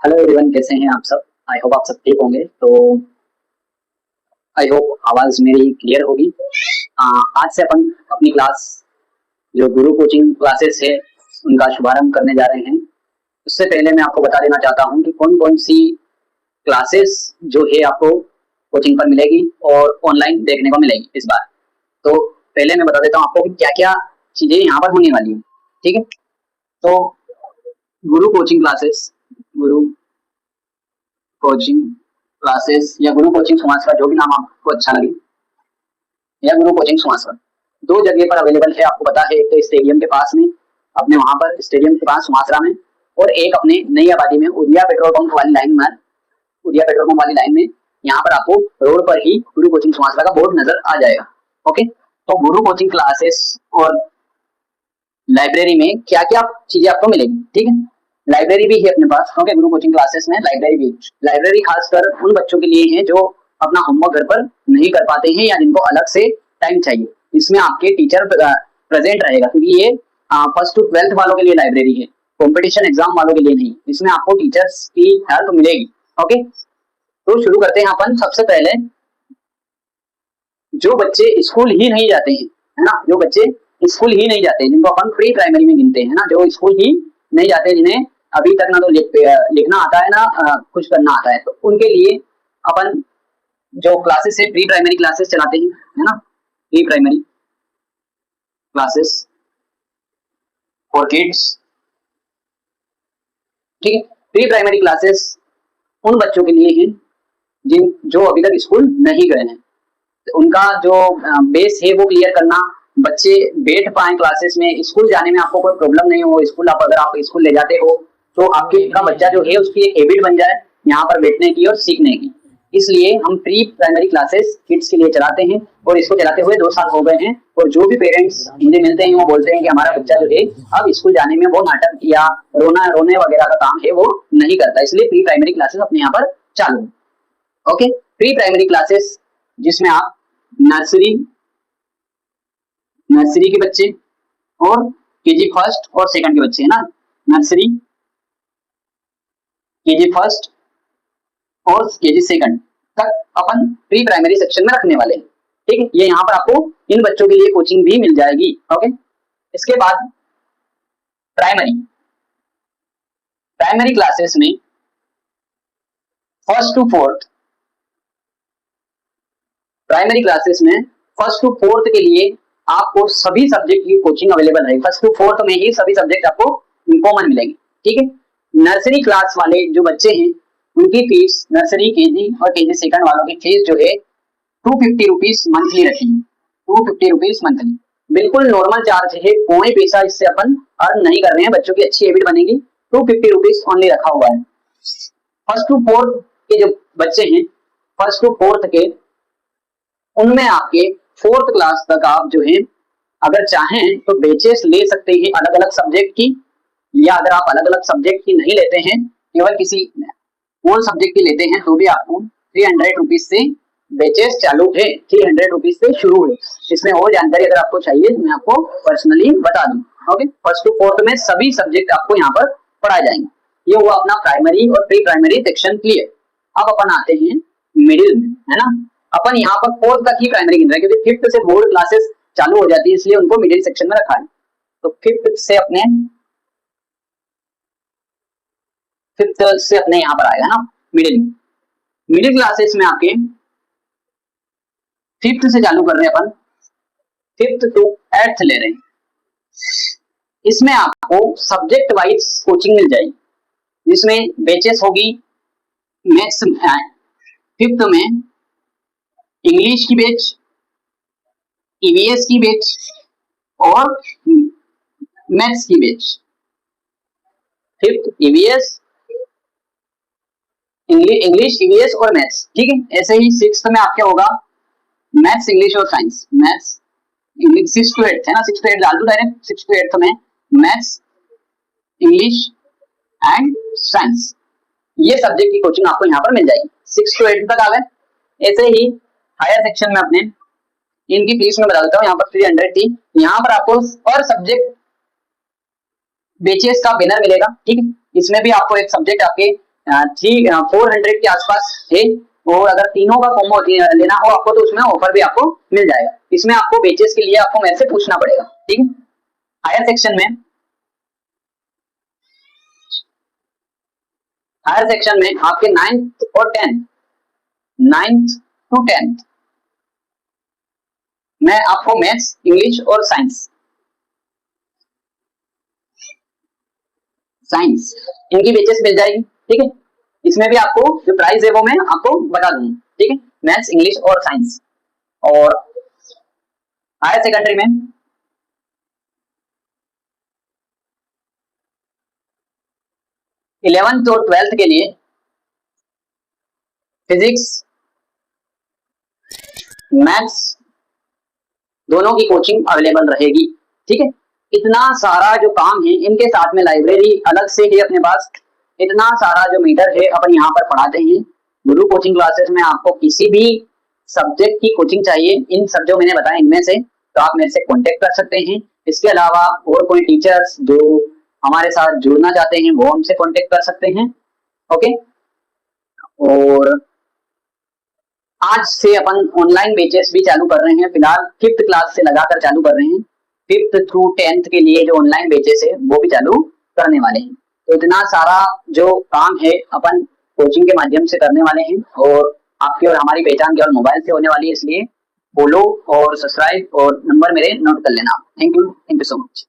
Hello everyone, कैसे हैं आप सब। आई होप आप सब ठीक होंगे। तो आई होप आवाज मेरी क्लियर होगी। आज से अपन अपनी क्लास जो गुरु कोचिंग क्लासेस है उनका शुभारंभ करने जा रहे हैं। उससे पहले मैं आपको बता देना चाहता हूं कि कौन कौन सी क्लासेस जो है आपको कोचिंग पर मिलेगी और ऑनलाइन देखने को मिलेगी इस बार। तो पहले मैं बता देता हूं आपको कि क्या क्या चीजें यहाँ पर होने वाली है। ठीक है, तो गुरु कोचिंग क्लासेस, गुरु कोचिंग क्लासेस या गुरु कोचिंग सुमासरा, जो भी नाम आपको अच्छा लगे, या गुरु कोचिंग सुमासरा, दो जगह पर अवेलेबल है। आपको पता है, एक तो स्टेडियम के पास में अपने वहां पर स्टेडियम के पास सुमासरा में, और एक अपने नई आबादी में उदिया पेट्रोल पंप वाली लाइन में, उदिया पेट्रोल पंप वाली लाइन में यहाँ पर आपको रोड पर ही गुरु कोचिंग सुमासरा का बोर्ड नजर आ जाएगा। ओके, तो गुरु कोचिंग क्लासेस और लाइब्रेरी में क्या क्या चीजें आपको मिलेगी। ठीक है, लाइब्रेरी भी है अपने पास। ओके, गुरु कोचिंग क्लासेस में लाइब्रेरी भी, लाइब्रेरी खासकर उन बच्चों के लिए है जो अपना होमवर्क घर पर नहीं कर पाते हैं या जिनको अलग से टाइम चाहिए। इसमें आपके टीचर प्रेजेंट रहेगा, क्योंकि ये फर्स्ट टू 12th वालों के लिए लाइब्रेरी है, कंपटीशन एग्जाम वालों के लिए नहीं। इसमें आपको टीचर्स की हेल्प मिलेगी। ओके, तो शुरू करते हैं अपन। सबसे पहले जो बच्चे स्कूल ही नहीं जाते हैं, है ना, जो बच्चे स्कूल ही नहीं जाते, जिनको अपन प्री प्राइमरी में गिनते हैं ना, जो स्कूल ही नहीं जाते, जिन्हें अभी तक ना तो लिखना आता है ना कुछ करना आता है, तो उनके लिए अपन जो क्लासेस है प्री प्राइमरी क्लासेस चलाते हैं, है ना, pre primary classes for kids. ठीक है, प्री प्राइमरी क्लासेस उन बच्चों के लिए है जो अभी तक स्कूल नहीं गए हैं। तो उनका जो बेस है वो क्लियर करना, बच्चे बैठ पाए क्लासेस में, स्कूल जाने में आपको कोई प्रॉब्लम नहीं हो। स्कूल अगर आप स्कूल ले जाते हो तो आपका बच्चा जो है उसकी एक हैबिट बन जाए यहाँ पर बैठने की और सीखने की। इसलिए हम प्री प्राइमरी क्लासेस किड्स के लिए चलाते हैं, और इसको चलाते हुए 2 साल हो गए हैं। और जो भी पेरेंट्स मुझे मिलते हैं वो बोलते हैं कि हमारा बच्चा जो है अब स्कूल जाने में वो नाटक या रोने वगैरह का काम है वो नहीं करता, इसलिए प्री प्राइमरी क्लासेस अपने यहाँ पर चालू। ओके, प्री प्राइमरी क्लासेस जिसमें आप नर्सरी के बच्चे और केजी फर्स्ट और सेकंड के बच्चे, है ना, नर्सरी, केजी फर्स्ट और केजी सेकंड तक अपन प्री प्राइमरी सेक्शन में रखने वाले हैं। ठीक है, ये यहाँ पर आपको इन बच्चों के लिए कोचिंग भी मिल जाएगी। ओके, इसके बाद प्राइमरी क्लासेस में first to fourth, primary classes में फर्स्ट टू फोर्थ के लिए आपको सभी सब्जेक्ट की कोचिंग अवेलेबल है। फर्स्ट टू फोर्थ में ही सभी सब्जेक्ट आपको कॉमन मिलेंगे। ठीक है, नर्सरी क्लास वाले जो बच्चे हैं उनकी फीस, नर्सरी, केजी और केजी सेकंड वालों की फीस जो है 250 रुपीज मंथली रखी है। 250 रुपीज मंथली, बिल्कुल नॉर्मल चार्ज है, कोई पैसा इससे अपन अर्न नहीं कर रहे हैं, बच्चों की अच्छी हैबिट बनेगी। 250 रुपीज ओनली रखा हुआ है। फर्स्ट टू फोर्थ के जो बच्चे हैं, फर्स्ट टू फोर्थ के, उनमें आपके 4th क्लास तक आप जो है अगर चाहें तो बैचेस ले सकते हैं अलग अलग सब्जेक्ट की, या अगर आप अलग अलग सब्जेक्ट की नहीं लेते हैं, केवल किसी और सब्जेक्ट की लेते हैं, तो भी आपको 300 रुपीज से बैचेस चालू है, 300 रुपीज से शुरू है। इसमें और जानकारी अगर आपको चाहिए तो मैं आपको पर्सनली बता दूं। ओके, फर्स्ट टू फोर्थ में सभी सब्जेक्ट आपको यहाँ पर पढ़ाए जाएंगे। ये हुआ अपना प्राइमरी और प्री प्राइमरी सेक्शन क्लियर। अब अपन आते हैं मिडिल में, है ना। अपन यहाँ पर 4th तक ही प्राइमरी गिन रहे हैं, क्योंकि 5th से बोर्ड क्लासेस चालू हो जाती है, इसलिए उनको मिडिल सेक्शन में रखा है। तो 5th से अपने यहाँ पर आएगा ना मिडिल क्लासेस में आपके 5th से चालू कर रहे हैं अपन, 5th टू 8th ले रहे हैं। इसमें आपको सब्जेक्ट वाइज कोचिंग मिल जाएगी, जिसमें बैचेस होगी। मैथ्स 5th में इंग्लिश की बैच, ईवीएस की बैच और मैथ्स की batch. 5th EVS, English, EVS और मैथ्स। ठीक है, ऐसे ही 6th में आपके होगा मैथ्स, इंग्लिश और साइंस। मैथ्स, इंग्लिश 6 to 8 है ना, 6 to 8 डाल दो डायरेक्ट। 6 to 8 में मैथ्स, इंग्लिश एंड साइंस, ये सब्जेक्ट की कोचिंग आपको यहाँ पर मिल जाएगी। 6 to 8 तक आ गए। ऐसे ही हायर सेक्शन में अपने इनकी फीस में बता देता हूँ। यहाँ पर 300 थी, यहाँ पर आपको पर सब्जेक्ट बेचेस का बैनर मिलेगा। ठीक है, इसमें भी आपको एक सब्जेक्ट आपके 400 के आसपास है, और अगर तीनों का कॉम्बो लेना हो आपको तो उसमें ऑफर भी आपको मिल जाएगा। इसमें आपको बेचेस के लिए आपको मेरे से पूछना पड़ेगा, ठीक है। हायर सेक्शन में आपके 9th और 9th to 10th में आपको मैथ्स, इंग्लिश और साइंस इनकी बेचेस मिल जाएगी, ठीक है। इसमें भी आपको जो प्राइस है वो मैं आपको बता दूंगा, ठीक है। मैथ्स, इंग्लिश और साइंस। और हायर सेकेंडरी में 11th और 12th के लिए फिजिक्स, मैथ्स दोनों की कोचिंग अवेलेबल रहेगी, ठीक है। इतना सारा जो काम है, इनके साथ में लाइब्रेरी अलग से है अपने पास, इतना सारा जो मीटर है अपन यहाँ पर पढ़ाते हैं। गुरु कोचिंग क्लासेस में आपको किसी भी सब्जेक्ट की कोचिंग चाहिए, इन सब जो मैंने बताया इनमें से, तो आप मेरे से कांटेक्ट कर सकते हैं। इसके अलावा और कोई टीचर्स जो हमारे साथ जुड़ना चाहते हैं वो हमसे कांटेक्ट कर सकते हैं, ओके। और आज से अपन ऑनलाइन बैचेस भी चालू कर रहे हैं, फिलहाल 5th क्लास से लगाकर चालू कर रहे हैं। 5th through 10th के लिए जो ऑनलाइन बैचेस है वो भी चालू करने वाले हैं। तो इतना सारा जो काम है अपन कोचिंग के माध्यम से करने वाले हैं, और आपकी और हमारी पहचान केवल मोबाइल से होने वाली है, इसलिए फॉलो और सब्सक्राइब और नंबर मेरे नोट कर लेना। Thank you so much.